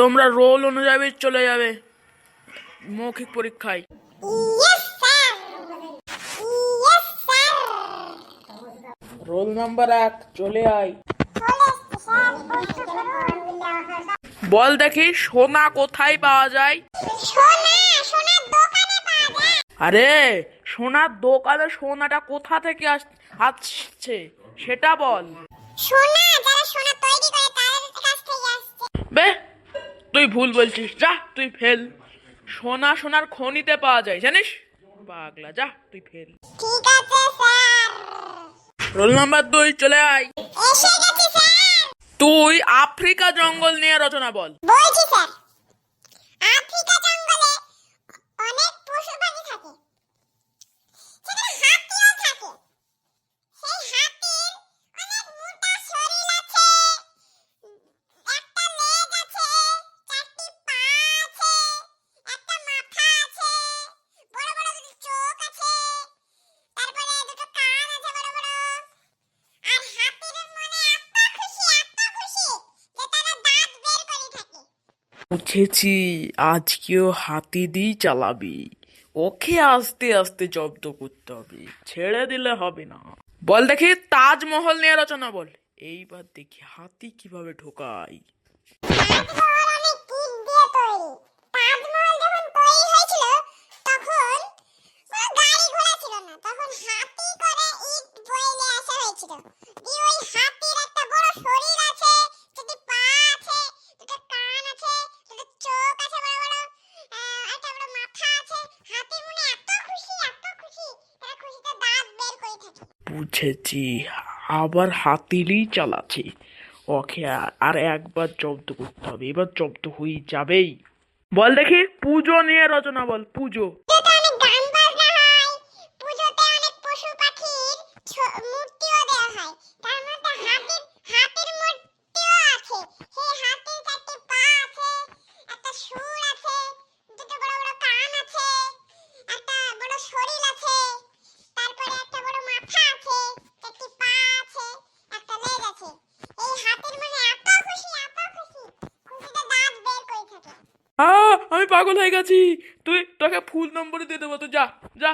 তোমরা রোল অনুযায়ী চলে যাবে মৌখিক পরীক্ষায়। রোল নাম্বার 1 চলে আয়। বল দেখি সোনা কোথায় পাওয়া যায়? আরে সোনার দোকানে সোনাটা কোথা থেকে আসছে সেটা বল। বে তুই ভুল বলছিস, যা তুই ফেল। সোনার খনিতে পাওয়া যায় জানিস? পাগলা, যা তুই ফেল। ঠিক আছে স্যার। রোল নাম্বার 2 চলে আয়। এসে গেছি স্যার। তুই আফ্রিকা জঙ্গল নিয়ে রচনা বল। বলছি স্যার। আফ্রিকা জঙ্গলে অনেক পশু পাখি থাকে। সেখানে হাতিও থাকে। সেই হাতির অনেক মোটা শরীর আছে, একটা লেজ আছে, চারটি পা আছে, একটা মাথা আছে, বড় বড় দুটো চোখ আছে, তারপরে দুটো কান আছে বড় বড়। আর হাতির মনে এত খুশি যে তারা দাঁত বের করে থাকে। বুঝেছি, আজকেও হাতি দিয়ে চালাবি। ওকে আস্তে আস্তে জব্দ করতে হবে, ছেড়ে দিলে হবে না। বল দেখি তাজমহল নিয়ে রচনা বল। এইবার দেখি হাতি কিভাবে ঢোকায়। তাজমহল অনেক ইট দিয়ে তৈরি। তাজমহল যখন তৈরি হয়েছিল তখন কোনো গাড়ি ঘোড়া ছিল না, তখন হাতি করে ইট বয়ে নিয়ে আসা হয়েছিল। দিয়ে ওই হাতির একটা বড় শরীর আছে, দুটি পা আছে, দুটো কান আছে, দুটো চোখ আছে বড় বড়, একটা বড় মাথা আছে। হাতির মনে এত খুশি তারা খুশিতে দাঁত বের করে থাকে। বুঝেছি, আবার হাতিরই চালাচ্ছে। ওকে আর একবার জব্দ করতে হবে, এবার জব্দ হয়ে যাবেই। বল দেখি পুজো নিয়ে রচনা বল। পুজো পুজোতে অনেক গান বাজনা হয়, পুজোতে অনেক পশু পাখির মূর্তিও দেওয়া হয়। তার মধ্যে হাতির মূর্তিও আছে। সেই হাতির চারটি পা আছে, একটা শুঁড় আছে, দুটো বড় বড় কান আছে, একটা বড় শরীর আছে, তারপরে একটা বড় মাথা আছে, চারটি পা আছে, একটা লেজ আছে। এই হাতির মনে এত খুশি খুশিতে দাঁত বের করে থাকে। আমি পাগল হয়ে গেছি। তোকে ফুল নম্বরে দিয়ে দেবো, তো যা যা।